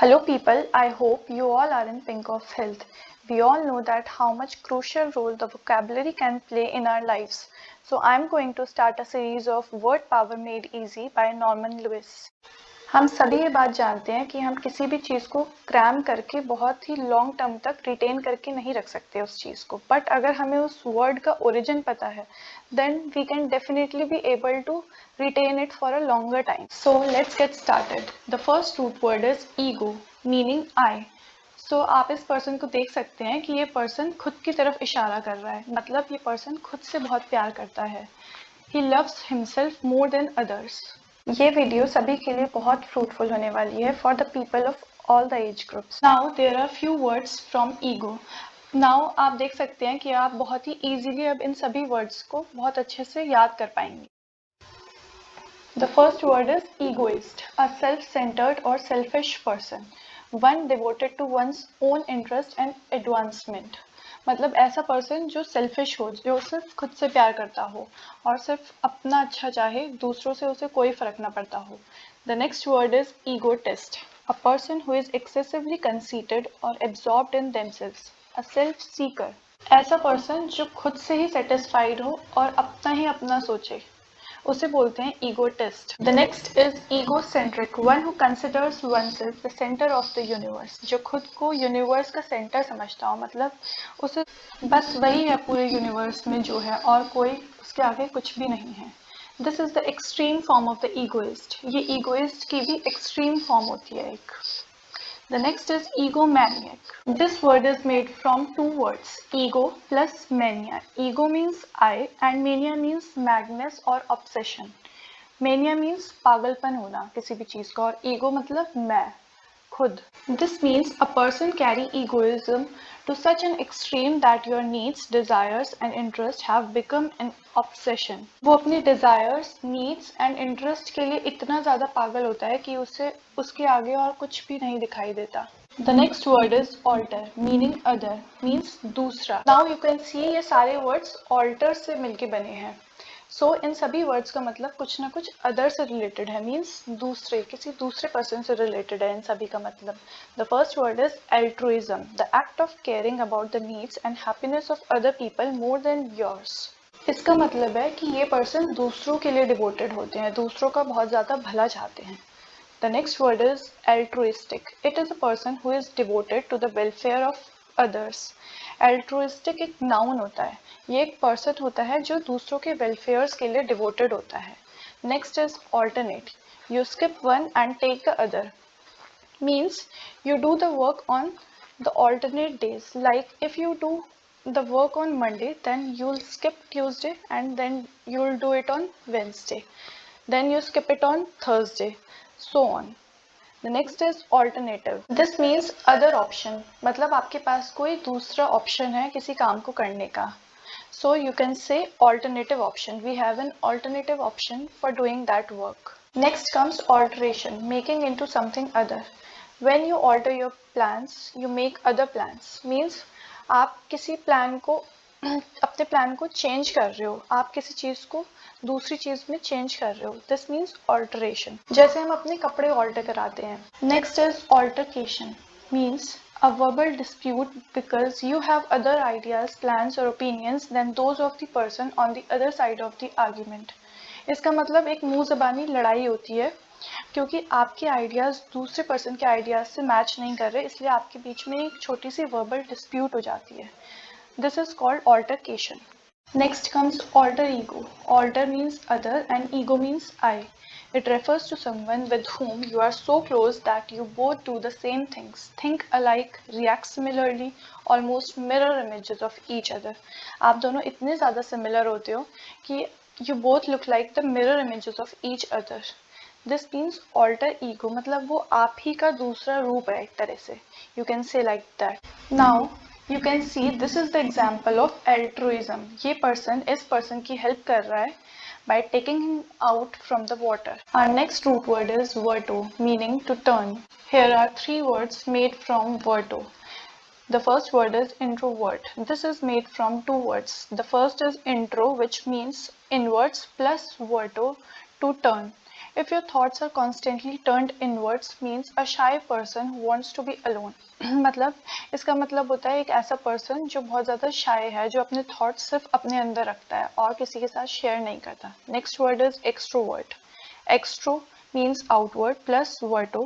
Hello people, I hope you all are in pink of health. We all know that how much crucial role the vocabulary can play in our lives. So I'm going to start a series of word power made easy by Norman Lewis. हम सभी ये बात जानते हैं कि हम किसी भी चीज़ को क्रैम करके बहुत ही लॉन्ग टर्म तक रिटेन करके नहीं रख सकते उस चीज़ को, बट अगर हमें उस वर्ड का ओरिजिन पता है then we can definitely be able to retain it for a longer time. So let's get started. The first root word is ego, meaning I. So आप इस पर्सन को देख सकते हैं कि ये पर्सन खुद की तरफ इशारा कर रहा है, मतलब ये पर्सन खुद से बहुत प्यार करता है. He loves himself more than others. ये वीडियो सभी के लिए बहुत फ्रूटफुल होने वाली है for the people of all the age groups. Now there are few words from ego. Now आप देख सकते हैं कि आप बहुत ही इजीली अब इन सभी वर्ड्स को बहुत अच्छे से याद कर पाएंगे. The first word is egoist, a self-centered or selfish person, one devoted to one's own interest and advancement. मतलब ऐसा पर्सन जो सेल्फिश हो, जो सिर्फ खुद से प्यार करता हो और सिर्फ अपना अच्छा चाहे, दूसरों से उसे कोई फर्क ना पड़ता हो. The next word is egotist, a person who is excessively conceited or absorbed in themselves, a self-seeker. ऐसा पर्सन जो खुद से ही सेटिस्फाइड हो और अपना ही अपना सोचे, उसे बोलते हैं egotist. The next is egocentric, one who considers oneself the centre of the universe, जो खुद को यूनिवर्स का सेंटर समझता हो, मतलब उसे बस वही है पूरे यूनिवर्स में जो है और कोई उसके आगे कुछ भी नहीं है. This is the extreme form of the egoist. ये ईगोइस्ट की भी एक्सट्रीम फॉर्म होती है एक. The next is egomaniac. This word is made from two words, ego plus mania. Ego means I and mania means madness or obsession. Mania means पागलपन होना किसी भी चीज का और ego मतलब मैं, खुद. This means a person carry egoism to such an extreme that your needs, desires and interests have become an obsession. वो अपने desires, needs and interest के लिए इतना ज़्यादा पागल होता है कि उसे उसके आगे और कुछ भी नहीं दिखाई देता. The next word is alter, meaning other, means दूसरा. Now you can see ये सारे words alter से मिलके बने हैं. सो इन सभी वर्ड्स का मतलब कुछ ना कुछ अदर से रिलेटेड है, मीन्स दूसरे, किसी दूसरे पर्सन से रिलेटेड है इन सभी का मतलब. The first word is altruism, the act of caring about the needs and happiness of other people more than yours. इसका मतलब है कि ये पर्सन दूसरों के लिए डिवोटेड होते हैं, दूसरों का बहुत ज़्यादा भला चाहते हैं. The next word is altruistic. It is a person who is devoted to the welfare of others. Altruistic एक noun होता है, ये एक person होता है जो दूसरों के welfares के लिए devoted होता है. Next is alternate. You skip one and take the other. Means you do the work on the alternate days. Like if you do the work on Monday, then you'll skip Tuesday and then you'll do it on Wednesday. Then you skip it on Thursday. So on. The next is alternative. This means other option. मतलब आपके पास कोई दूसरा option है किसी काम को करने का. So you can say alternative option. We have an alternative option for doing that work. Next comes alteration, making into something other. When you alter your plans, you make other plans. Means आप किसी plan को अपने plan को change कर रहे हो, आप किसी चीज को दूसरी चीज में चेंज कर रहे हो. दिस मीन्स ऑल्टरेशन, जैसे हम अपने कपड़े ऑल्टर कराते हैं. Next is altercation, means a verbal dispute because you have other ideas, plans or opinions than those of the person on the other side of the argument. इसका मतलब एक मुंह ज़बानी लड़ाई होती है क्योंकि आपके आइडियाज़ दूसरे पर्सन के आइडियाज़ से मैच नहीं कर रहे, इसलिए आपके बीच में एक छोटी सी वर्बल डिस्प्यूट हो जाती है. This is called altercation. Next comes alter ego. Alter means other and ego means I. It refers to someone with whom you are so close that you both do the same things, think alike, react similarly, almost mirror images of each other. आप दोनों इतने ज़्यादा similar होते हो कि you both look like the mirror images of each other. This means alter ego, मतलब वो आप ही का दूसरा रूप है एक तरह से. You can say like that. Now you can see this is the example of altruism. ये person इस person की help कर रहा है by taking him out from the water. Our next root word is verto, meaning to turn. Here are three words made from verto. The first word is introvert. This is made from two words. The first is intro, which means inwards, plus verto, to turn. If your thoughts are constantly turned inwards means a shy person who wants to be alone. मतलब इसका मतलब होता है एक ऐसा person जो बहुत ज़्यादा शाय है, जो अपने थॉट्स सिर्फ अपने अंदर रखता है और किसी के साथ शेयर नहीं करता. Next word is extrovert. Extro means outward plus verto,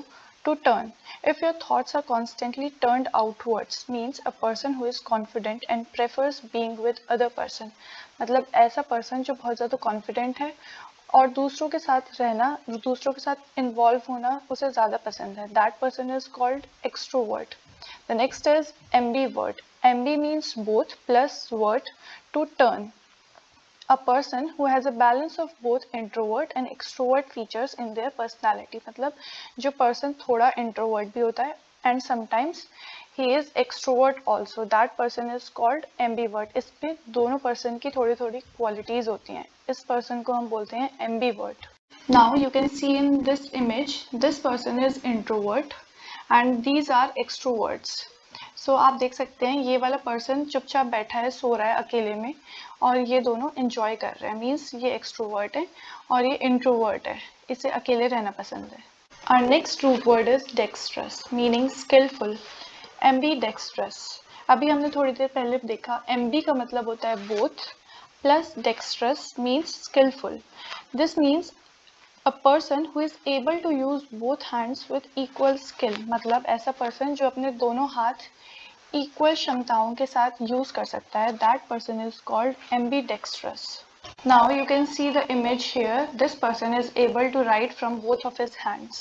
to turn. If your thoughts are constantly turned outwards means a person who is confident and prefers being with other person. मतलब ऐसा person जो बहुत ज़्यादा confident है और दूसरों के साथ रहना, दूसरों के साथ इन्वॉल्व होना उसे ज़्यादा पसंद है. That person is called extrovert. The next is ambivert. Ambi means both plus vert, to turn. A person who has a balance of both introvert and extrovert features in their personality. मतलब जो person थोड़ा introvert भी होता है and sometimes he is extrovert also. That person is called ambivert. इसमें दोनों person की थोड़ी थोड़ी qualities होती हैं. इस person को हम बोलते हैं ambivert. Now you can see in this image, this person is introvert and these are extroverts. So आप देख सकते हैं ये वाला पर्सन चुपचाप बैठा है, सो रहा है अकेले में, और ये दोनों एंजॉय कर रहे हैं. मीन्स ये एक्सट्रोवर्ट है और ये इंट्रोवर्ट है, इसे अकेले रहना पसंद है. Our next root word is dexterous, meaning skillful. Ambidextrous. अभी हमने थोड़ी देर पहले देखा MB का मतलब होता है both plus dexterous means skillful. This means a person who is able to use both hands with equal skill. मतलब ऐसा person जो अपने दोनों हाथ इक्वल क्षमताओं के साथ यूज कर सकता है. That person is called ambidextrous. Now you can see the image here. This person is able to write from both of his hands.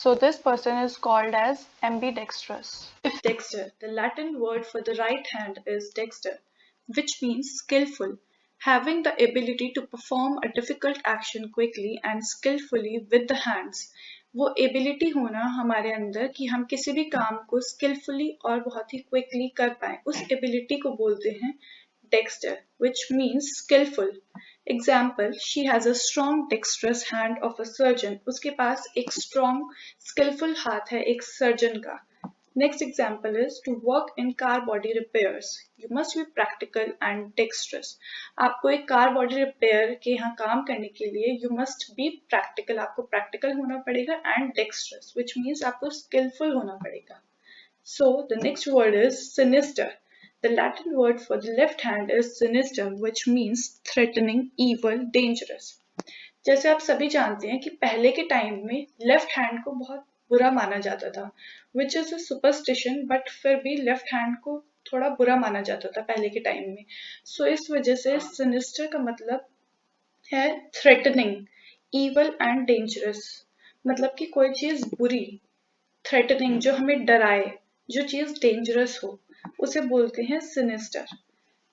So this person is called as ambidextrous. Dexter, the Latin word for the right hand is dexter, which means skillful, having the ability to perform a difficult action quickly and skillfully with the hands. वो ability होना हमारे अंदर कि हम किसी भी काम को स्किलफुली और बहुत ही क्विकली कर पाए, उस एबिलिटी को बोलते हैं Dexter, which means skillful. Example, she has a strong dexterous hand of a surgeon. उसके पास एक strong skillful हाथ है एक सर्जन का. Next example is to work in car body repairs. You must be practical and dexterous. आपको एक car body repair के यहाँ काम करने के लिए you must be practical. आपको practical होना पड़ेगा and dexterous, which means आपको skillful होना पड़ेगा. So the next word is sinister. The Latin word for the left hand is sinister, which means threatening, evil, dangerous. जैसे आप सभी जानते हैं कि पहले के टाइम में लेफ्ट हैंड को बहुत बुरा माना जाता था, which is a superstition, but फिर भी लेफ्ट हैंड को थोड़ा बुरा माना जाता था पहले के टाइम में. सो इस वजह से सिनिस्टर का मतलब है थ्रेटनिंग, ईवल एंड डेंजरस. मतलब कि कोई चीज बुरी, थ्रेटनिंग जो हमें डराए, जो चीज डेंजरस हो, उसे बोलते हैं sinister.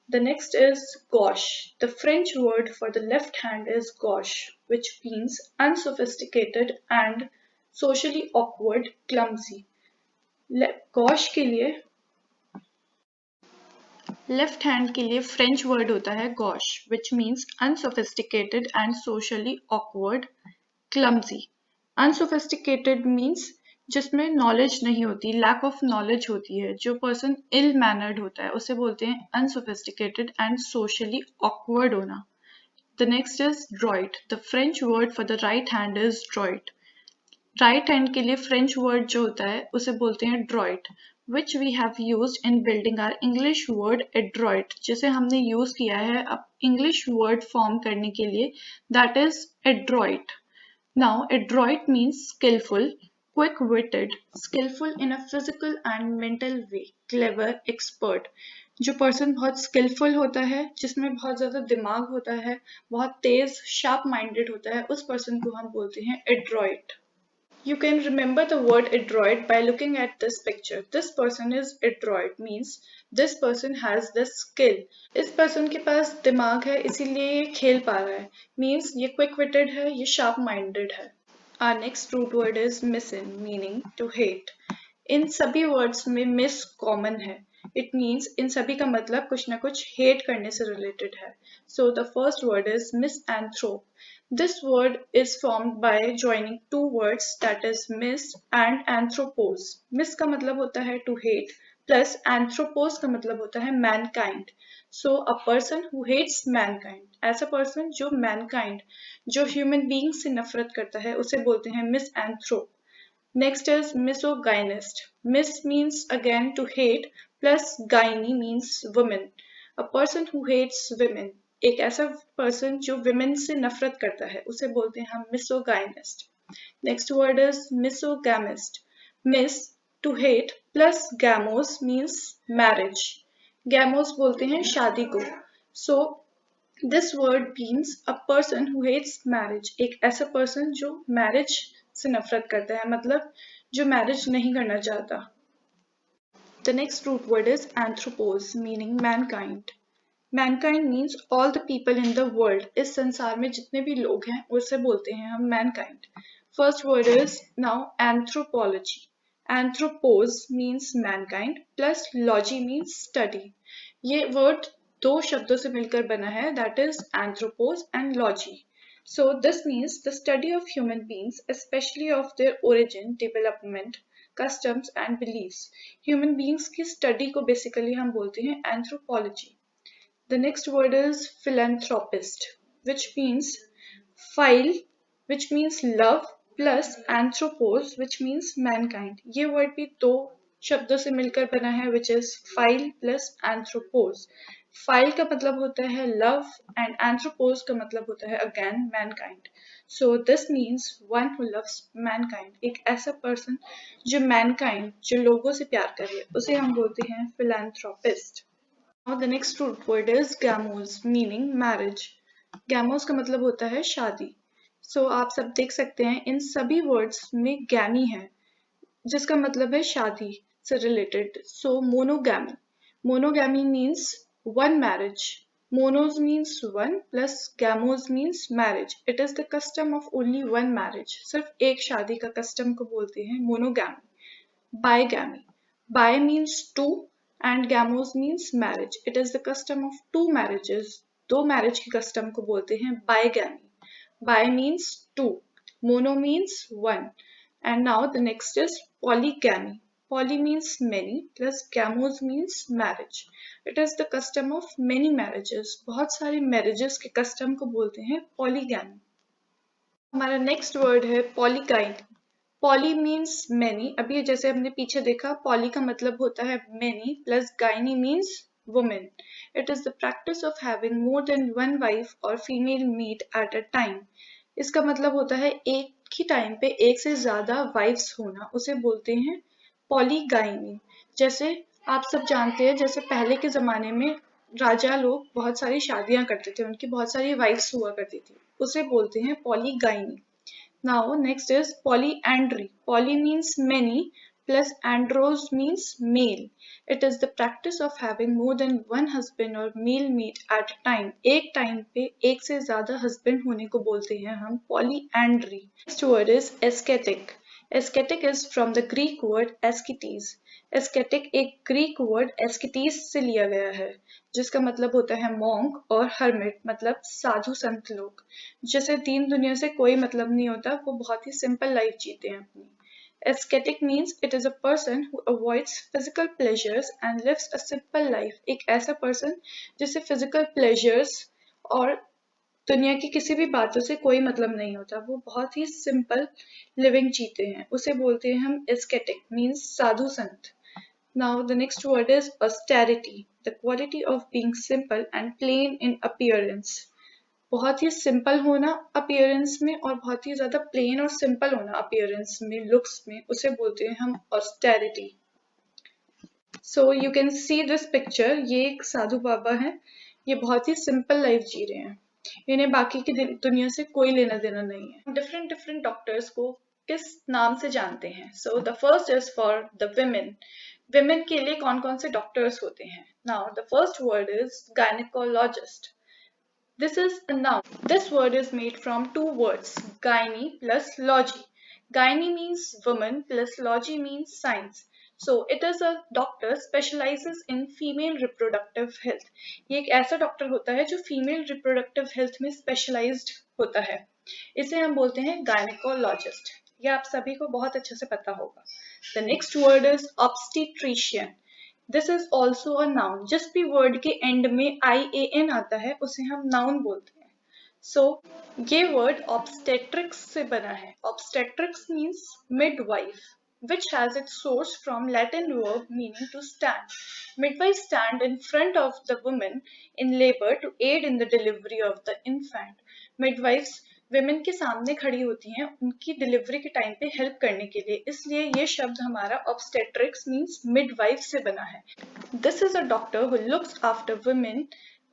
The next is gauche. The French word for the left hand is gauche, which means unsophisticated and socially awkward, clumsy. Gauche के लिए लेफ्ट हैंड के लिए फ्रेंच वर्ड होता है gosh, which means unsophisticated and socially awkward, clumsy. Unsophisticated means जिसमें knowledge नहीं होती, lack of knowledge होती है, जो पर्सन इल मैनर्ड होता है उसे बोलते हैं अनसोफिस्टिकेटेड एंड सोशली ऑकवर्ड होना. The next is Druitt. The French word for the right hand is Druitt. Right hand के लिए फ्रेंच वर्ड जो होता है उसे बोलते हैं Druitt, which we have used in building our English word adroit, जिसे हमने यूज किया है अब इंग्लिश वर्ड फॉर्म करने के लिए, that is adroit. Now adroit means skillful, quick-witted, skillful in a physical and mental way, clever, expert. जो person बहुत स्किलफुल होता है, जिसमें बहुत ज़्यादा दिमाग होता है, बहुत तेज शार्प माइंडेड होता है, उस पर्सन को हम बोलते हैं adroit. You can remember the word adroit by looking at this picture. This person is adroit means this person has the skill. इस person के पास दिमाग है इसीलिए ये खेल पा रहा है. Means ये quick witted है, ये sharp minded है. Our next root word is misin, meaning to hate. इन सभी words में miss common है. It means इन सभी का मतलब कुछ ना कुछ hate करने से related है. So the first word is misanthrope. This word is formed by joining two words, that is miss and anthropos. Miss का मतलब होता है to hate, प्लस एंथ्रोपोस का मतलब होता है mankind. So a person who hates mankind, ऐसा person जो मैनकाइंड, जो ह्यूमन बीइंग से नफरत करता है, उसे बोलते हैं misanthrope. Next is misogynist. Mis means again to hate plus gyne means woman. A person who hates women. एक ऐसा person जो women से नफरत करता है उसे बोलते हैं हम misogynist. Next word is misogamist. Mis to hate plus gamos means marriage. Gamos बोलते हैं शादी को. So this word means a person who hates marriage. एक ऐसा person जो marriage से नफरत करता है, मतलब जो marriage नहीं करना चाहता. The next root word is anthropos, meaning mankind. Mankind means all the people in the world. इस संसार में जितने भी लोग हैं उसे बोलते हैं हम mankind. First word is now anthropology. Anthropos means mankind plus logy means study. ये word दो शब्दों से मिलकर बना है, that is anthropos and logy. So this means the study of human beings, especially of their origin, development, customs and beliefs. Human beings की study को basically हम बोलते हैं anthropology. The next word is philanthropist, which means phile, which means love, plus anthropos, which means mankind. ये word भी दो शब्दों से मिलकर बना है, which is phile plus anthropos. Phile का मतलब होता है love and anthropos का मतलब होता है again mankind. So this means one who loves mankind. एक ऐसा person जो mankind, जो लोगों से प्यार करे, उसे हम बोलते हैं philanthropist. Now the next root word is gamos, meaning marriage. Gamos का मतलब होता है शादी. So आप सब देख सकते हैं इन सभी words में gamy है, जिसका मतलब है शादी से related. So monogamy. Monogamy means one marriage. Monos means one plus gamos means marriage. It is the custom of only one marriage. सिर्फ एक शादी का custom को बोलते हैं monogamy. Bigamy. Bi means two and gamos means marriage. It is the custom of two marriages. दो marriage की custom को बोलते हैं bigamy. Bi means two. Mono means one. And now the next is polygamy. Poly means many plus gamos means marriage. It is the custom of many marriages. बहुत सारी marriages के custom को बोलते हैं polygamy. हमारा next word है polygyny. Poly means many. अभी जैसे हमने पीछे देखा, poly का मतलब होता है many plus gyne means woman. It is the practice of having more than one wife or female meet at a time. इसका मतलब होता है एक ही टाइम पे एक से ज्यादा wives होना, उसे बोलते हैं polygyny. जैसे आप सब जानते हैं, जैसे पहले के जमाने में राजा लोग बहुत सारी शादियां करते थे, उनकी बहुत सारी wives हुआ करती थी, उसे बोलते हैं polygyny. Now next is polyandry. Poly means many plus andros means male. It is the practice of having more than one husband or male mate at a time. एक time पे एक से ज़्यादा husband होने को बोलते हैं हम polyandry. Next word is ascetic. Ascetic is from the Greek word asketes. Ascetic एक Greek word asketes से लिया गया है, जिसका मतलब होता है monk और hermit, मतलब साधु संत लोग, जैसे दीन दुनिया से कोई मतलब नहीं होता, वो बहुत ही simple life जीते हैं अपनी. Ascetic means it is a person who avoids physical pleasures and lives a simple life. एक ऐसा person जिसे physical pleasures और दुनिया की किसी भी बातों से कोई मतलब नहीं होता, वो बहुत ही सिंपल लिविंग जीते हैं, उसे बोलते हैं हम ascetic means Sadhu Sant. Now the next word is austerity, the quality of being simple and plain in appearance. बहुत ही सिंपल होना अपीयरेंस में और बहुत ही ज्यादा प्लेन और सिंपल होना अपीयरेंस में, लुक्स में, उसे बोलते हैं हम austerity. So you can see this picture. ये एक साधु बाबा हैं, ये बहुत ही सिंपल लाइफ जी रहे हैं, इन्हें बाकी की दुनिया से कोई लेना देना नहीं है. डिफरेंट डिफरेंट डॉक्टर्स को किस नाम से जानते हैं? So the first is for the women. Women के लिए कौन कौन से डॉक्टर्स होते हैं? Now the first word is gynaecologist. This is a noun. This word is made from two words, gyne plus logy. Gyne means woman plus logy means science. So it is a doctor specializes in female reproductive health. ये एक ऐसा doctor होता है जो female reproductive health में specialised होता है, इसे हम बोलते हैं गायनेकोलॉजिस्ट. ये आप सभी को बहुत अच्छे से पता होगा. The next word is obstetrician. This is also a noun. जिस भी वर्ड के एंड में IAN आता है उसे हम नाउन बोलते हैं. सो ये वर्ड ऑब्स्टेट्रिक्स से बना है. Obstetrics means midwife, which has its source from Latin verb meaning to stand. Midwives stand in front of the woman in labor to aid in the delivery of the infant. Midwives women के सामने खड़ी होती हैं उनकी delivery के time पे help करने के लिए, इसलिए ये शब्द हमारा obstetrics मीन्स midwife से बना है. This is a doctor who looks after women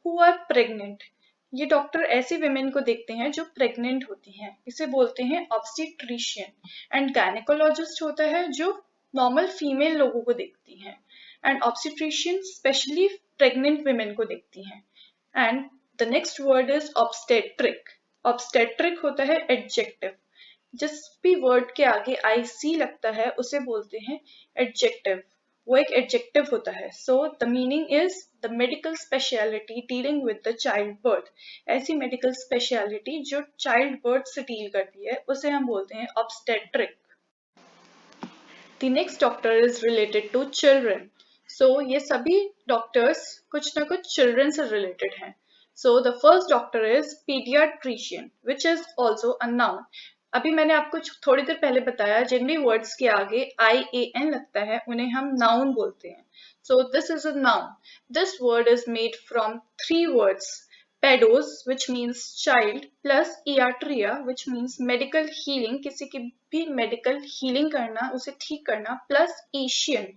who are pregnant. ये डॉक्टर ऐसी women को देखते हैं जो प्रेग्नेंट होती हैं, इसे बोलते हैं obstetrician. एंड gynecologist होता है जो नॉर्मल फीमेल लोगों को देखती हैं, and obstetrician specially pregnant women को देखती हैं. And the next word is obstetric. obstetric होता है एडजेक्टिव. जिस भी वर्ड के आगे IC लगता है उसे बोलते हैं एडजेक्टिव. वो एक एडजेक्टिव होता है. So the meaning is the medical specialty dealing with the child birth. ऐसी मेडिकल स्पेशलिटी जो चाइल्ड बर्थ से डील करती है उसे हम बोलते हैं obstetric. The next doctor is related to children. So ये सभी डॉक्टर्स कुछ ना कुछ चिल्ड्रन से रिलेटेड हैं. So the first doctor is paediatrician which is also a noun. अभी मैंने आपको थोड़ी देर पहले बताया जिन भी वर्ड्स के आगे IAN लगता है उन्हें हम नाउन बोलते हैं. So this is a noun. This word is made from 3 words. Pedos, which means child, plus iatria, which means medical healing, किसी की भी medical healing करना, उसे ठीक करना, plus Asian.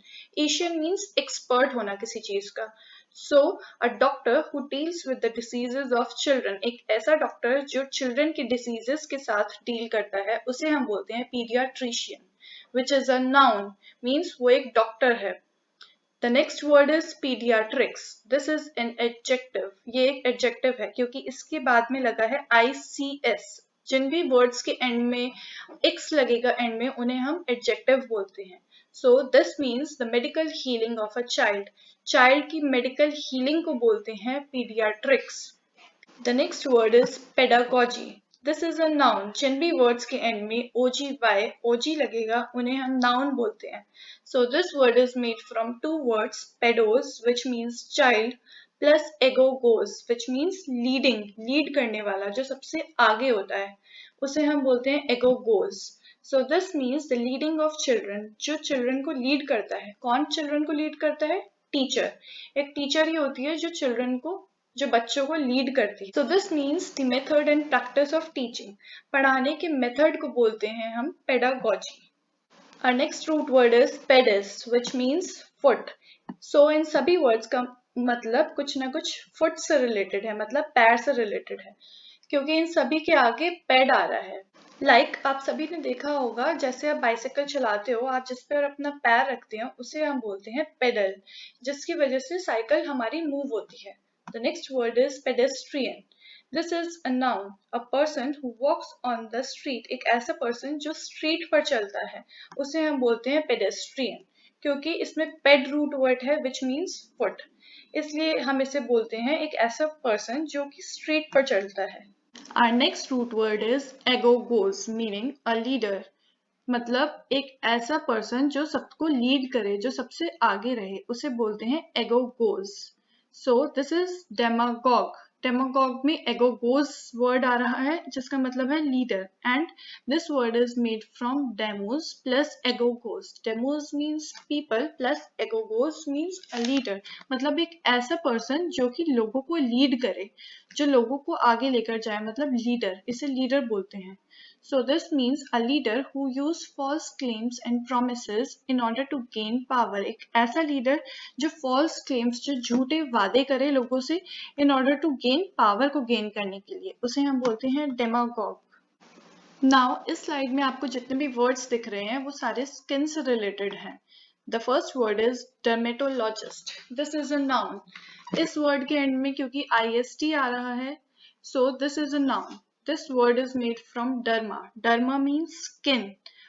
Asian means expert होना किसी चीज का. So, a doctor who deals with the diseases of children, एक ऐसा डॉक्टर जो children की diseases के साथ deal करता है उसे हम बोलते हैं pediatrician, which is a noun, means वो एक डॉक्टर है. The next word is pediatrics. This is an adjective. ये एक adjective है क्योंकि इसके बाद में लगा है ICS. जिन भी words के end में x लगेगा end में उन्हें हम adjective बोलते हैं. So this means the medical healing of a child. Child की medical healing को बोलते हैं pediatrics. The next word is pedagogy. This is a noun. जिन भी words के end में OG लगेगा उन्हें हम noun बोलते हैं. So this word is made from 2 words, pedos, which means child, plus egogos, which means leading, lead करने वाला जो सबसे आगे होता है उसे हम बोलते हैं egogos. So this means the leading of children, जो children को lead करता है. कौन children को lead करता है? Teacher. एक teacher ही होती है जो बच्चों को लीड करती है. So this means the method and practice of teaching. पढ़ाने के मेथड को बोलते हैं हम pedagogy. Our next root word is pedis, which means foot. So इन सभी words का मतलब कुछ ना कुछ foot से related है, मतलब पैर से related है, क्योंकि इन सभी के आगे ped आ रहा है. आप सभी ने देखा होगा जैसे आप बाइसाइकिल चलाते हो, आप जिस पर अपना पैर रखते हो उसे हम बोलते हैं पेडल, जिसकी वजह से साइकिल हमारी मूव होती है. The next word is pedestrian. This is a noun, a person who walks on the street. एक ऐसा person जो street पर चलता है उसे हम बोलते हैं pedestrian, क्योंकि इसमें ped root word है which means foot, इसलिए हम इसे बोलते हैं एक ऐसा person जो कि street पर चलता है. Our next root word is egogos, meaning a leader. मतलब एक ऐसा person जो सबको lead करे, जो सबसे आगे रहे, उसे बोलते हैं egogos. So this is demagogue. Demagogue में egogos word आ रहा है जिसका मतलब है leader, and this word is made from demos plus egogos. Demos means people plus egogos means a leader. मतलब एक ऐसा person जो कि लोगों को lead करे, जो लोगों को आगे लेकर जाए, मतलब leader, इसे leader बोलते हैं. So this means a leader who use false claims and promises in order to gain power. एक ऐसा leader जो false claims, जो झूठे वादे करे लोगों से in order to gain power को gain करने के लिए, उसे हम बोलते हैं demagogue. Now इस slide में आपको जितने भी words दिख रहे हैं वो सारे skin से related हैं. The first word is dermatologist. This is a noun. इस word के end में क्योंकि IST आ रहा है, so this is a noun. This word is made from derma. Derma means skin.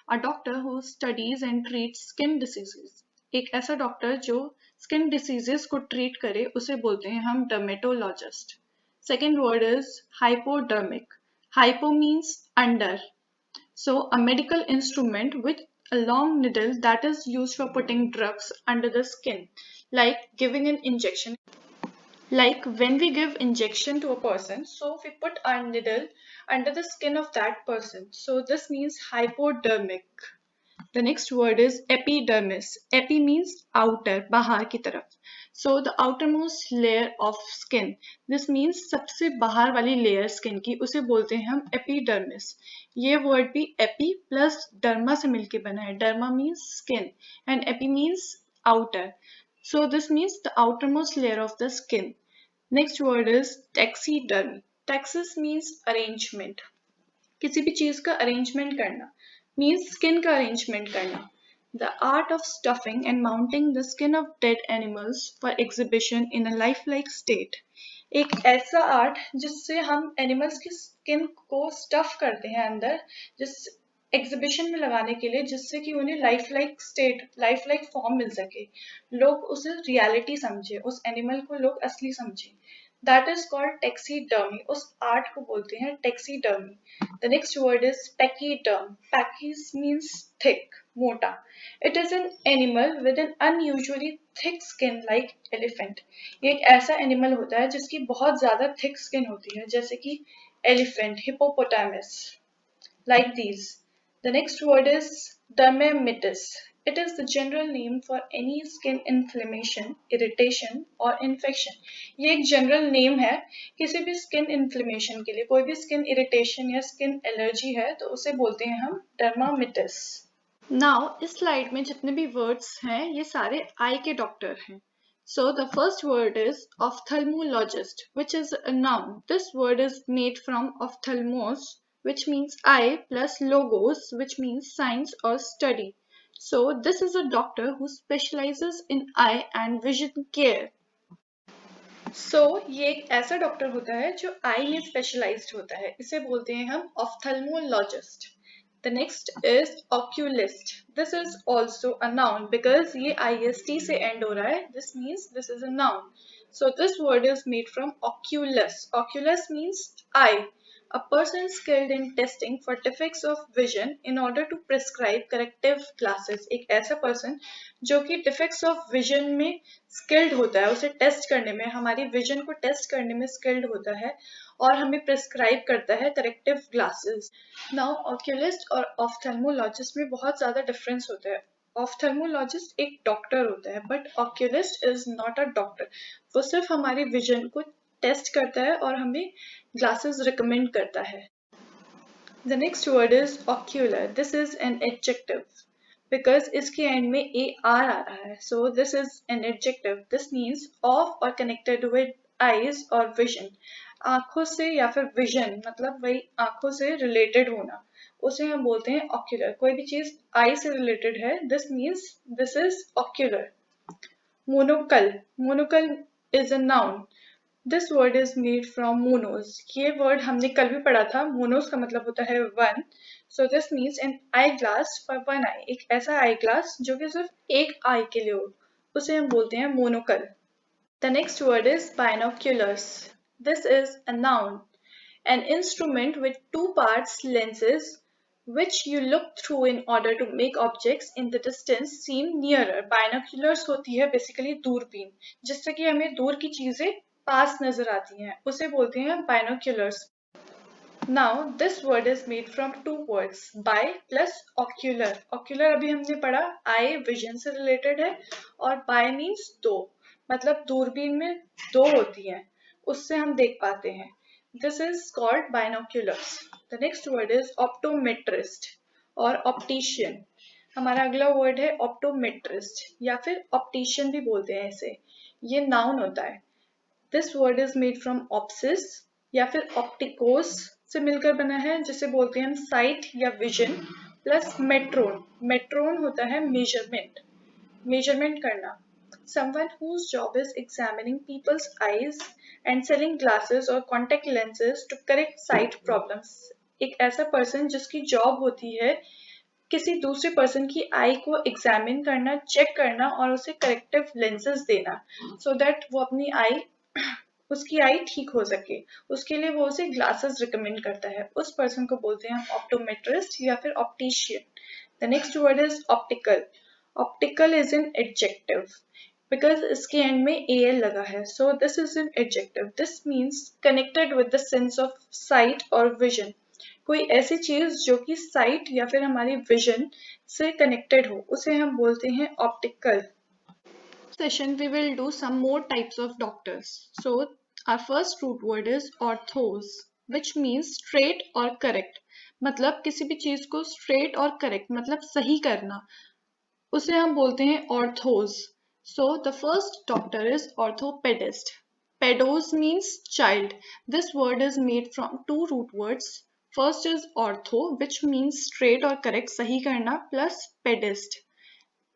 A doctor who studies and treats skin diseases. एक ऐसा doctor जो skin diseases को treat करे उसे बोलते हैं हम dermatologist. Second word is hypodermic. Hypo means under. So a medical instrument which a long needle that is used for putting drugs under the skin, like giving an injection. Like when we give injection to a person, so we put our needle under the skin of that person. So this means hypodermic. The next word is epidermis. Epi means outer, बाहर की तरफ. So the outermost layer of skin. This means सबसे बाहर वाली layer skin की, उसे बोलते हैं हम epidermis. ये word भी epi plus derma से मिलके बना है. Derma means skin and epi means outer. So this means the outermost layer of the skin. Next word is taxidermy. Taxis means arrangement. किसी भी चीज का अरेंजमेंट करना मीन्स स्किन का अरेंजमेंट करना. The art of stuffing and mounting the skin of dead animals for exhibition in a life like state. एक ऐसा art जिससे हम एनिमल्स की स्किन को स्टफ करते हैं अंदर, जिस एग्जिबिशन में लगाने के लिए, जिससे कि उन्हें life like state, life like form मिल सके, लोग उसे रियलिटी समझे, उस एनिमल को लोग असली समझे. That is called taxidermy. उस आर्ट को बोलते हैं taxidermy. The next word is pachyderm. Pachys means thick, मोटा. It is an animal with an unusually thick skin like elephant. ये एक ऐसा एनिमल होता है जिसकी बहुत ज्यादा thick skin होती है, जैसे कि elephant, hippopotamus, like these. The next word is dermatitis. It is the general name for any skin inflammation, irritation or infection. ये एक general name है किसी भी skin inflammation के लिए. कोई भी skin irritation या skin allergy है तो उसे बोलते हैं हम dermatitis. Now इस slide में जितने भी words हैं ये सारे eye के doctor हैं. So the first word is ophthalmologist, which is a noun. This word is made from ophthalmos, which means eye, plus logos, which means science or study. So this is a doctor who specializes in eye and vision care. So ये एक ऐसा doctor होता है जो आई में specialised होता है, इसे बोलते हैं हम ophthalmologist. The next is oculist. This is also a noun because ये ist से end हो रहा है. This means this is a noun. So this word is made from oculus. Oculus means eye. A person skilled in testing for defects of vision in order to prescribe corrective glasses. एक ऐसा person जो कि defects of vision में skilled होता है, उसे test करने में, हमारी vision को test करने में skilled होता है और हमें prescribe करता है corrective glasses. Now oculist और ophthalmologist में बहुत ज़्यादा difference होता है. ऑफ्थल्मोलॉजिस्ट एक डॉक्टर होता है but oculist is not a doctor. वो सिर्फ हमारी विजन को टेस्ट करता है और हमें ग्लासेस रिकमेंड करता है. The next word is ocular. This is an adjective because इसके end में AR आ रहा है. So this is an adjective. This means of or connected with eyes or vision. आँखों से या फिर vision मतलब वही आँखों से related होना, उसे हम बोलते हैं ocular. कोई भी चीज eye से related है, this means this is ocular. Monocle. Monocle is a noun. This word is made from monos. ये word हमने कल भी पढ़ा था. Monos का मतलब होता है one. So this means an eyeglass for one eye. एक ऐसा eyeglass जो कि सिर्फ एक eye के लिए हो, उसे हम बोलते हैं monocle. The next word is binoculars. This is a noun. An instrument with two parts lenses which you look through in order to make objects in the distance seem nearer. Binoculars होती है basically दूरबीन, जिससे कि हमें दूर की चीजें पास नजर आती हैं, उसे बोलते हैं binoculars. Now this word is made from two words, bi plus ocular. Ocular अभी हमने पढ़ा eye vision से related है और bi means दो, मतलब दूरबीन में दो होती हैं, उससे हम देख पाते हैं. This is called binoculars. The next word is optometrist और optician. हमारा अगला word है optometrist या फिर optician भी बोलते हैं इसे. ये noun होता है. This word is made from opsis या फिर opticos से मिलकर बना है, जिसे बोलते हैं हम sight या vision plus metron. Metron होता है measurement, measurement करना. Someone whose job is examining people's eyes and selling glasses or contact lenses to correct sight problems. एक ऐसा person जिसकी job होती है किसी दूसरे person की eye को examine करना, check करना और उसे corrective lenses देना, so that वो अपनी eye उसकी आई ठीक हो सके, उसके लिए वो उसे ग्लासेस रिकमेंड करता है. उस पर्सन को बोलते हैं हम ऑप्टोमेट्रिस्ट या फिर optician. The next word is optical. Optical is an adjective because इसके end में al लगा है. So this is an adjective. This means connected with the sense of sight or vision. कोई ऐसी चीज जो कि sight या फिर हमारी vision से connected हो, उसे हम बोलते हैं optical. Session we will do some more types of doctors. So our first root word is orthos, which means straight or correct. मतलब किसी भी चीज को straight और correct मतलब सही करना, उसे हम बोलते हैं orthos. So the first doctor is orthopedist. Pedos means child. This word is made from two root words. First is ortho, which means straight or correct, सही करना, plus pedist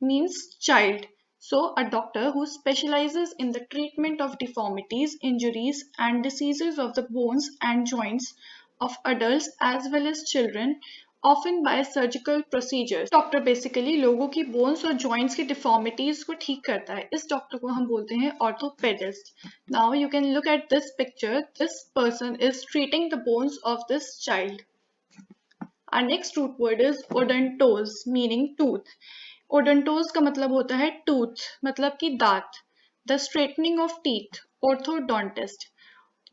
means child. So, a doctor who specializes in the treatment of deformities, injuries, and diseases of the bones and joints of adults as well as children, often by surgical procedures. Doctor basically लोगों की bones और joints की deformities को ठीक करता है. इस doctor को हम बोलते हैं orthopedist. Now you can look at this picture. This person is treating the bones of this child. Our next root word is odontos, meaning tooth. Odontos का मतलब होता है tooth, मतलब कि दांत. The straightening of teeth, orthodontist.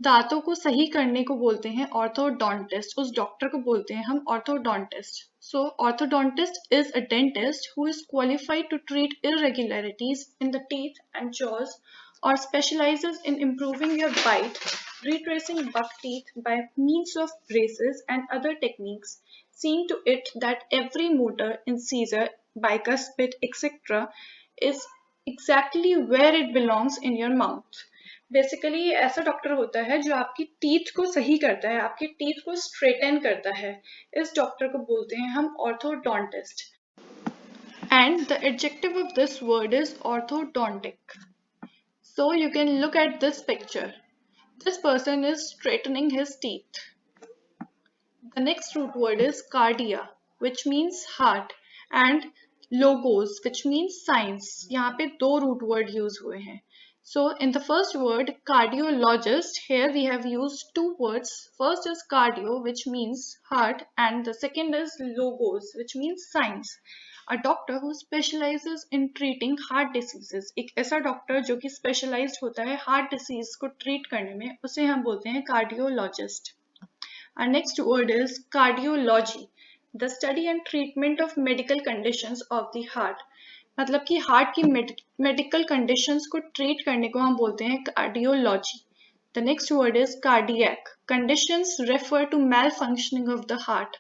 दांतों को सही करने को बोलते हैं orthodontist. उस डॉक्टर को बोलते हैं हम orthodontist. So, orthodontist is a dentist who is qualified to treat irregularities in the teeth and jaws or specializes in improving your bite, retracing buck teeth by means of braces and other techniques, seeing to it that every motor, incisor, bicuspid, etc. is exactly where it belongs in your mouth. Basically ये ऐसा doctor होता है जो आपकी teeth को सही करता है, आपकी टीथ को स्ट्रेटन करता है. इस डॉक्टर को बोलते हैं हम orthodontist. And the adjective of this word is orthodontic. So you can look at this picture. This person is straightening his teeth. The next root word is cardia, which means heart, and logos, which means science. यहाँ पे दो root word use हुए हैं. So in the first word, cardiologist, here we have used two words. First is cardio, which means heart, and the second is logos, which means science. A doctor who specializes in treating heart diseases. एक ऐसा doctor जो कि specialized होता है heart disease को treat करने में, उसे हम बोलते हैं cardiologist. Our next word is cardiology, the study and treatment of medical conditions of the heart. मतलब कि हार्ट की मेडिकल कंडीशंस को ट्रीट करने को हम बोलते हैं cardiology. The next word is cardiac. Conditions refer to malfunctioning of the heart.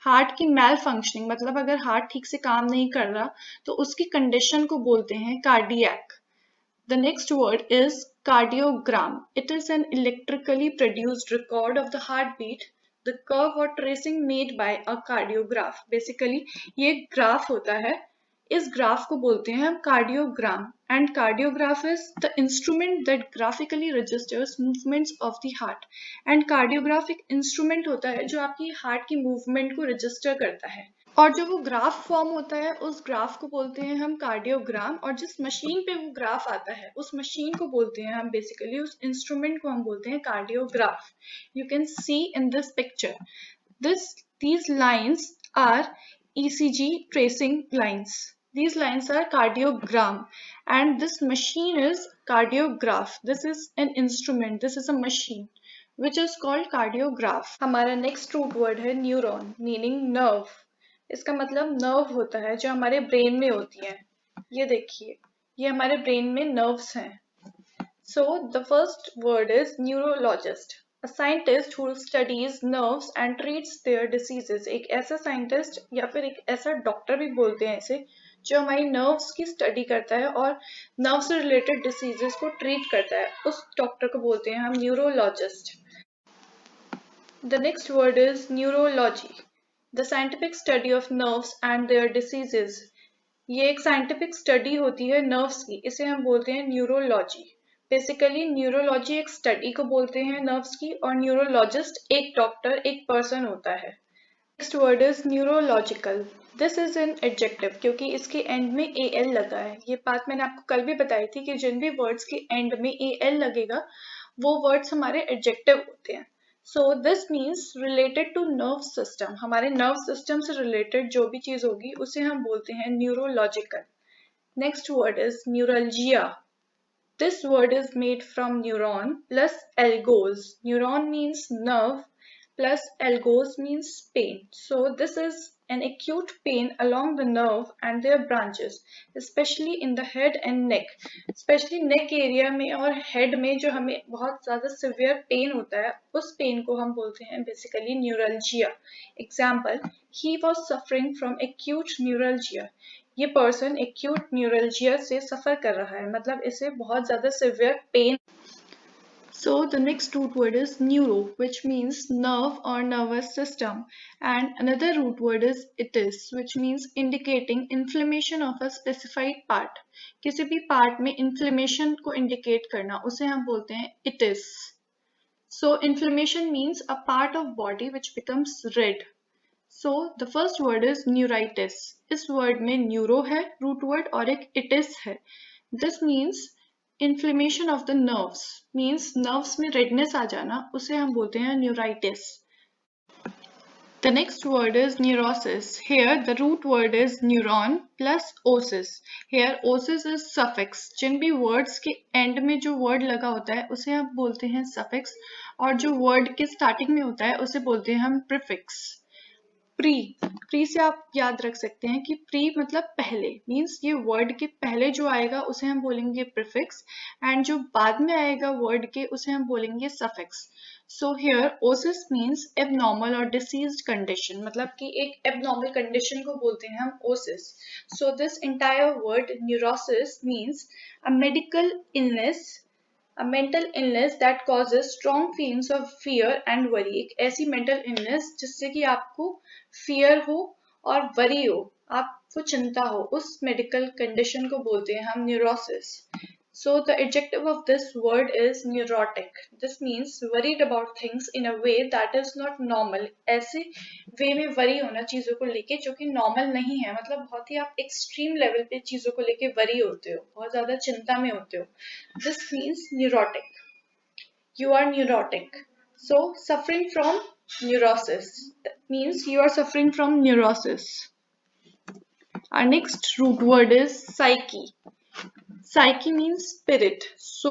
Heart की मैल फंक्शनिंग मतलब अगर हार्ट ठीक से काम नहीं कर रहा तो उसकी कंडीशन को बोलते हैं cardiac. The next word is cardiogram. It is an electrically produced record of the heart beat, the curve और tracing made by a cardiograph. Basically ये ग्राफ होता है, इस ग्राफ को बोलते हैं हम cardiogram. And cardiograph is the instrument that graphically registers movements of the heart. And cardiograph एक इंस्ट्रूमेंट होता है जो आपकी हार्ट की मूवमेंट को रजिस्टर करता है. और जो वो ग्राफ फॉर्म होता है उस ग्राफ को बोलते हैं हम कार्डियोग्राम. और जिस मशीन पे वो ग्राफ आता है उस मशीन को बोलते हैं हम, बेसिकली उस इंस्ट्रूमेंट को हम बोलते हैं cardiograph. You can see in this picture these lines are ECG tracing lines. These lines are cardiogram and this machine is cardiograph. This is an instrument, this is a machine which is called cardiograph. हमारा next root word है neuron, meaning nerve. इसका मतलब nerve होता है जो हमारे brain में होती है. ये देखिए, ये हमारे brain में nerves हैं. So the first word is neurologist. A scientist who studies nerves and treats their diseases. एक ऐसा scientist या फिर एक ऐसा डॉक्टर भी बोलते हैं इसे जो हमारी नर्व्स की स्टडी करता है और नर्व से रिलेटेड डिसीजेस को ट्रीट करता है. उस डॉक्टर को बोलते हैं हम neurologist. The next word is neurology, the scientific study of nerves and their diseases. ये एक साइंटिफिक स्टडी होती है नर्व्स की, इसे हम बोलते हैं न्यूरोलॉजी. बेसिकली न्यूरोलॉजी एक स्टडी को बोलते हैं नर्व्स की और न्यूरोलॉजिस्ट एक डॉक्टर, एक पर्सन होता है. Next word is neurological. This is an adjective क्योंकि इसके एंड में AL लगा है. ये बात मैंने आपको कल भी बताई थी कि जिन भी वर्ड्स के एंड में AL लगेगा वो वर्ड्स हमारे एडजेक्टिव होते हैं. So this means related to nerve system. हमारे nerve system से related जो भी चीज होगी उसे हम बोलते हैं neurological. Next word is neuralgia. This word is made from neuron plus algos. Neuron means nerve plus algos means pain. So this is an acute pain along the nerve and their branches, especially in the head and neck. Especially neck area में और head में जो हमें बहुत ज़्यादा severe pain होता है, उस pain को हम बोलते हैं basically neuralgia. Example, he was suffering from acute neuralgia. ये पर्सन एक्यूट न्यूरल्जिया से सफर कर रहा है, मतलब इसे बहुत ज्यादा severe pain. So the next root word is neuro, which means nerve or nervous system, and another root word is itis, which means indicating inflammation of a specified part. किसी भी part में inflammation को indicate करना उसे हम बोलते हैं itis. So inflammation means a part of body which becomes red. So the first word is neuritis. इस word में neuro है root word और एक itis है. This means inflammation of the nerves. Means nerves में redness आ जाना उसे हम बोलते हैं neuritis. The next word is neurosis. Here the root word is neuron plus osis. Here osis is suffix. जिन भी words के end में जो word लगा होता है उसे हम बोलते हैं suffix और जो word के starting में होता है उसे बोलते हैं हम prefix. प्री से आप याद रख सकते हैं कि प्री मतलब पहले, मीन्स ये वर्ड के पहले जो आएगा उसे हम बोलेंगे प्रीफिक्स एंड जो बाद में आएगा वर्ड के उसे हम बोलेंगे suffix. So here Oasis means abnormal और डिसीज्ड कंडीशन, मतलब कि एक एबनॉर्मल कंडीशन को बोलते हैं हम Oasis. So this entire word neurosis means a medical illness, a mental illness that causes strong feelings of fear and worry. एक ऐसी mental illness जिससे कि आपको fear हो और worry हो, आपको चिंता हो, उस medical condition को बोलते हैं हम neurosis. So the adjective of this word is neurotic. This means worried about things in a way that is not normal. ऐसे way में worry होना चीजों को लेके जो कि normal नहीं है, मतलब बहुत ही आप extreme level पे चीजों को लेके worry होते हो, बहुत ज़्यादा चिंता में होते हो. This means neurotic. You are neurotic. So suffering from neurosis. That means you are suffering from neurosis. Our next root word is psyche. Psyche means spirit. So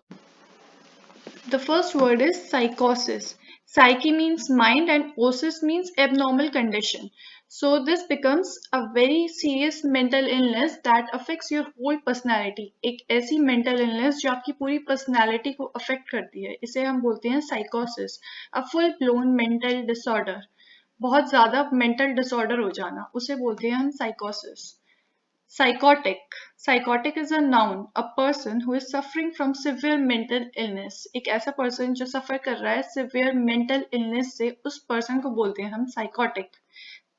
the first word is psychosis. Psyche means mind and osis means abnormal condition. So this becomes a very serious mental illness that affects your whole personality. एक ऐसी mental illness जो आपकी पूरी personality को affect करती है, इसे हम बोलते हैं psychosis. A full blown mental disorder. बहुत ज़्यादा mental disorder हो जाना, उसे बोलते हैं हम psychosis. Psychotic. Psychotic is a noun, a person who is suffering from severe mental illness. एक ऐसा person जो suffer कर रहा है severe mental illness से, उस person को बोलते हैं हम psychotic.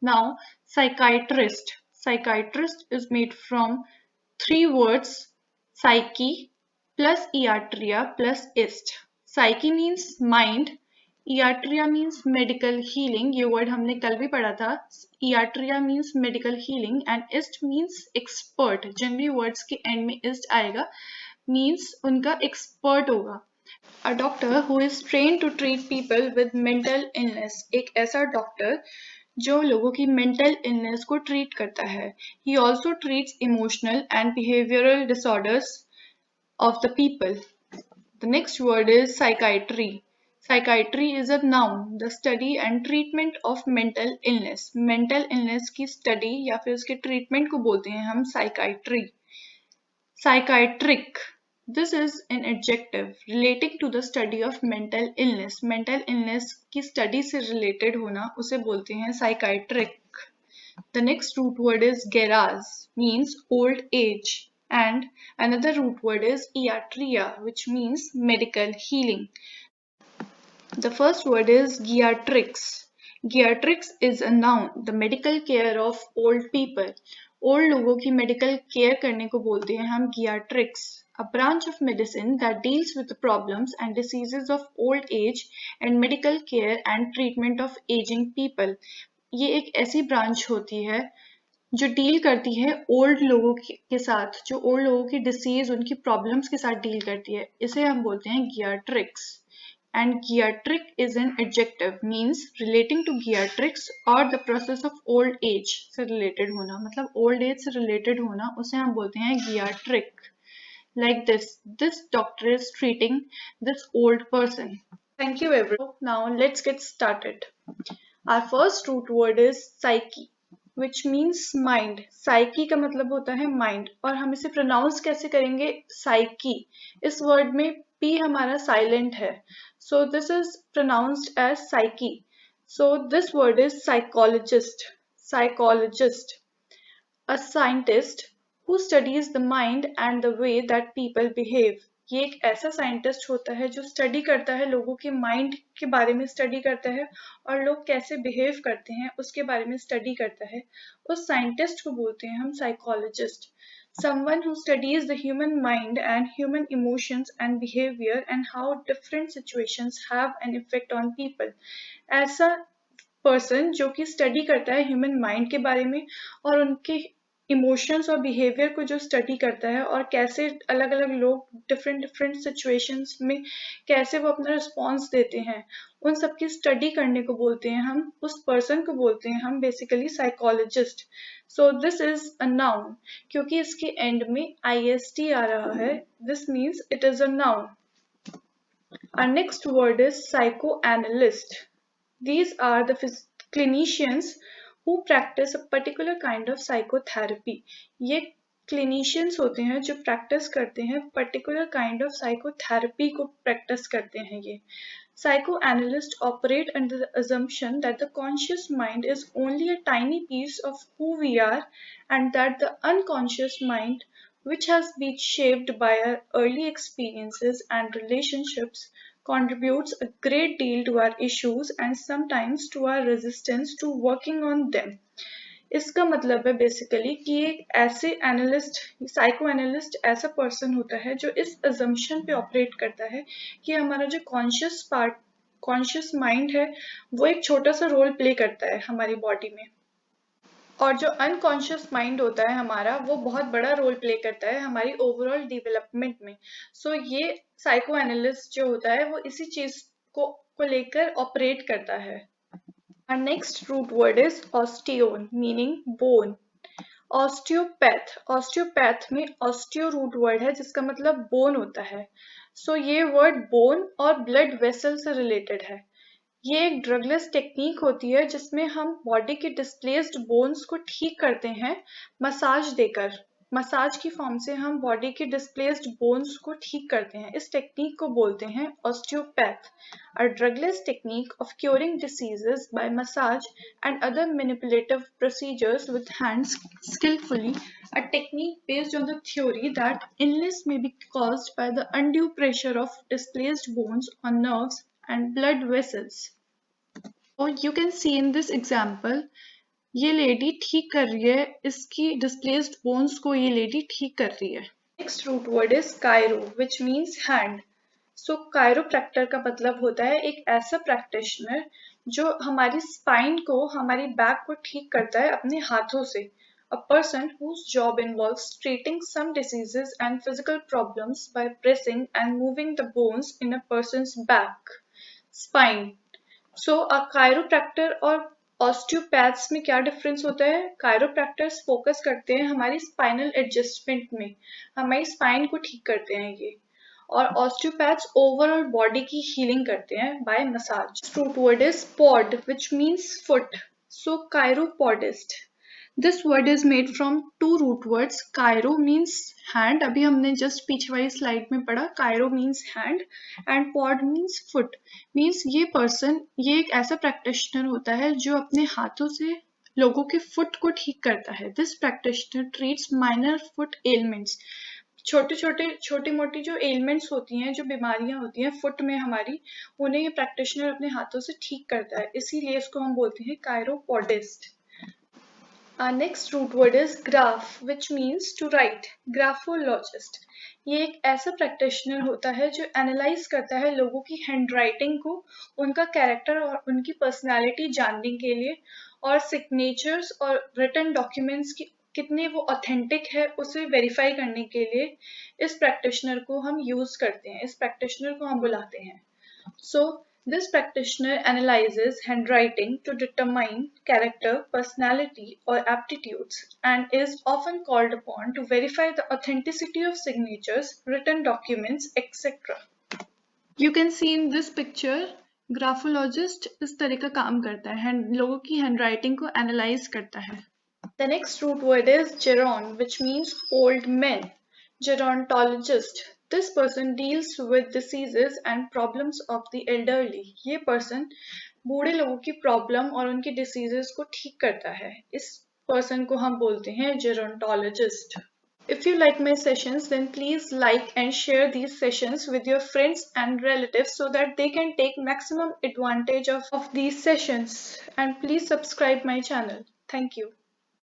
Now, psychiatrist. Psychiatrist is made from three words: psyche plus iatria plus ist. Psyche means mind. Iatria means medical healing. ये word हमने कल भी पढ़ा था. Iatria means medical healing and ist means expert. जिन भी words के end में ist आएगा means उनका expert होगा. A doctor who is trained to treat people with mental illness. एक ऐसा doctor जो लोगों की mental illness को treat करता है. He also treats emotional and behavioral disorders of the people. The next word is psychiatry. Psychiatry is a noun, the study and treatment of mental illness. Mental illness की study या फिर उसके treatment को बोलते हैं हम psychiatry. Psychiatric. This is an adjective relating to the study of mental illness. Mental illness की study से related होना उसे बोलते हैं psychiatric. The next root word is geras, means old age. And another root word is iatria, which means medical healing. The first word is geriatrics. Geriatrics is a noun, the medical care of old people. Old लोगों की medical care करने को बोलते हैं हम geriatrics. A branch of medicine that deals with the problems and diseases of old age and medical care and treatment of aging people. ये एक ऐसी branch होती है जो डील करती है ओल्ड लोगों के साथ, जो ओल्ड लोगों की डिसीज, उनकी प्रॉब्लम्स के साथ डील करती है, इसे हम बोलते हैं गियाट्रिक्स. and geriatric is an adjective, means relating to geriatrics or the process of old age से related होना, मतलब old age से related होना उसे हम बोलते हैं geriatric. Like this doctor is treating this old person. Thank you everyone. Now let's get started. Our first root word is psyche, which means mind. Psyche का मतलब होता है mind, और हम इसे pronounce कैसे करेंगे? Psyche. इस word में P हमारा silent है, so this is pronounced as psyche. So this word is psychologist. Psychologist, a scientist who studies the mind and the way that people behave. ये एक ऐसा साइंटिस्ट होता है जो स्टडी करता है, लोगों के माइंड के बारे में स्टडी करता है और लोग कैसे बिहेव करते हैं उसके बारे में स्टडी करता है. उस साइंटिस्ट को बोलते हैं हम psychologist. Someone who studies the human mind and human emotions and behavior and how different situations have an effect on people. ऐसा पर्सन जो कि स्टडी करता है ह्यूमन माइंड के बारे में और उनके इमोशंस और बिहेवियर को जो स्टडी करता है और कैसे अलग अलग लोग डिफरेंट डिफरेंट सिचुएशंस में कैसे वो अपना रिस्पॉन्स देते हैं, उन सब की स्टडी करने को बोलते हैं हम, उस पर्सन को बोलते हैं हम basically psychologist. So this is a noun, क्योंकि इसके एंड में IST आ रहा है, this means it is a noun. Our next word is psychoanalyst. These are the clinicians who practice a particular kind of psychotherapy. ये clinicians होते हैं जो practice करते हैं particular kind of psychotherapy को practice करते हैं ये. Psychoanalysts operate under the assumption that the conscious mind is only a tiny piece of who we are and that the unconscious mind, which has been shaped by our early experiences and relationships, contributes a great deal to our issues and sometimes to our resistance to working on them. इसका मतलब है basically कि एक ऐसे analyst, psycho analyst ऐसा person होता है जो इस अजम्पशन पे ऑपरेट करता है कि हमारा जो कॉन्शियस माइंड है वो एक छोटा सा रोल प्ले करता है हमारी बॉडी में, और जो अनकॉन्शियस माइंड होता है हमारा वो बहुत बड़ा रोल प्ले करता है हमारी ओवरऑल डेवलपमेंट में. सो ये साइको एनालिस्ट जो होता है वो इसी चीज को लेकर ऑपरेट करता है. Our next root word is osteon, meaning bone. Osteopath. Osteopath में osteo root word है जिसका मतलब bone होता है. So ये word bone और blood vessel से related है. ये एक ड्रगलेस टेक्निक होती है जिसमें हम बॉडी के डिस्प्लेस्ड बोन्स को ठीक करते हैं मसाज देकर. मसाज की फॉर्म से हम बॉडी के डिस्प्लेस्ड बोन्स को ठीक करते हैं. इस टेक्निक को बोलते हैं osteopath. A drugless technique of curing diseases by massage and other manipulative procedures with hands skillfully. A technique based on the theory that illness may be caused by the undue pressure of displaced bones on nerves and blood vessels. So you can see in this example, ये lady ठीक कर रही है, इसकी displaced bones को ये lady ठीक कर रही है. Next root word is chiro, which means hand. So chiropractor का मतलब होता है एक ऐसा practitioner जो हमारी spine को, हमारी back को ठीक करता है अपने हाथों से. A person whose job involves treating some diseases and physical problems by pressing and moving the bones in a person's back, spine. So chiropractor और ऑस्टियोपैथ्स में क्या डिफरेंस होता है? कायरोप्रैक्टर्स फोकस करते हैं हमारी स्पाइनल एडजस्टमेंट में, हमारी स्पाइन को ठीक करते हैं ये, और ऑस्टियोपैथ्स ओवरऑल बॉडी की हीलिंग करते हैं by massage. Root word is pod, which means foot. So chiropodist. This word is made from two root words. Chiro means hand. अभी हमने just पीछे वाली स्लाइड में पढ़ा. Chiro means hand and pod means foot. Means ये person, ये एक ऐसा practitioner होता है जो अपने हाथों से लोगों के foot को ठीक करता है. This practitioner treats minor foot ailments. छोटी मोटी जो ailments होती हैं, जो बीमारियां होती हैं foot में हमारी, उन्हें ये practitioner अपने हाथों से ठीक करता है. इसीलिए इसको हम बोलते हैं chiropodist. Our next root word is graph, which means to write. Graphologist. ये एक ऐसा practitioner होता है जो एनालाइज करता है लोगों की हैंडराइटिंग को, उनका कैरेक्टर और उनकी पर्सनालिटी जानने के लिए, और सिग्नेचर्स और रिटन डॉक्यूमेंट्स की कितने वो ऑथेंटिक है उसे वेरीफाई करने के लिए इस प्रैक्टिशनर को हम यूज करते हैं, इस प्रैक्टिशनर को हम बुलाते हैं. So, this practitioner analyzes handwriting to determine character, personality, or aptitudes and is often called upon to verify the authenticity of signatures, written documents, etc. You can see in this picture, graphologist इस तरह का काम करता है लोगों की handwriting को analyse करता है. The next root word is geron, which means old men. Gerontologist. This person deals with diseases and problems of the elderly. ये person बूढ़े लोगों की problem और उनकी diseases को ठीक करता है. इस person को हम बोलते हैं gerontologist. If you like my sessions, then please like and share these sessions with your friends and relatives so that they can take maximum advantage of these sessions. And please subscribe my channel. Thank you.